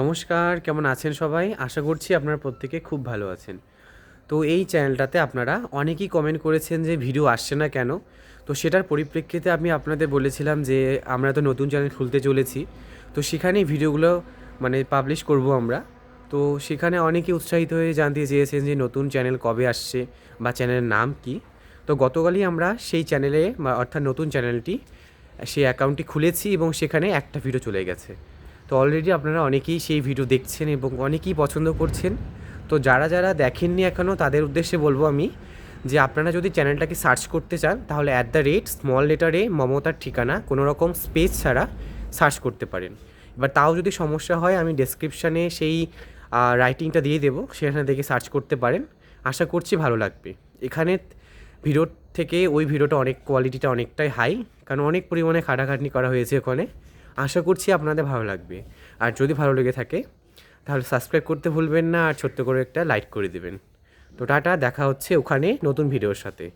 নমস্কার, কেমন আছেন সবাই? আশা করছি আপনারা প্রত্যেকে খুব ভালো আছেন। তো এই চ্যানেলটাতে আপনারা অনেকেই কমেন্ট করেছেন যে ভিডিও আসছে না কেন? তো সেটার পরিপ্রেক্ষিতে আমি আপনাদের বলেছিলাম যে আমরা তো নতুন চ্যানেল খুলতে চলেছি। তো সেখানেই ভিডিওগুলো পাবলিশ করব আমরা। তো সেখানে অনেকে উৎসাহিত হয়ে জানতে চেয়েছেন যে নতুন চ্যানেল কবে আসছে বা চ্যানেলের নাম কী? তো গতকালই আমরা সেই চ্যানেলে অর্থাৎ নতুন চ্যানেলটি সেই অ্যাকাউন্টটি খুলেছি এবং সেখানে একটা ভিডিও চলে গেছে। তো অলরেডি আপনারা অনেকেই সেই ভিডিও দেখছেন এবং অনেকেই পছন্দ করছেন। তো যারা দেখেননি এখনও তাদের উদ্দেশ্যে বলবো আমি যে আপনারা যদি চ্যানেলটাকে সার্চ করতে চান তাহলে স্মল লেটারে মমতার ঠিকানা কোনো রকম স্পেস ছাড়া সার্চ করতে পারেন। এবার তাও যদি সমস্যা হয় আমি ডেসক্রিপশানে সেই রাইটিংটা দিয়ে দেবো, সেখানে দেখে সার্চ করতে পারেন। আশা করছি ভালো লাগবে। এখানে ভিডিওর থেকে ওই ভিডিওটা কোয়ালিটিটা অনেকটাই হাই, কারণ অনেক পরিমাণে খাটাখাটনি করা হয়েছে ওখানে। আশা করছি আপনাদের ভালো লাগবে। আর যদি ভালো লেগে থাকে তাহলে সাবস্ক্রাইব করতে ভুলবেন না, আর ছোট্ট করে একটা লাইক করে দেবেন। তো টাটা, দেখা হচ্ছে ওখানে নতুন ভিডিওর সাথে।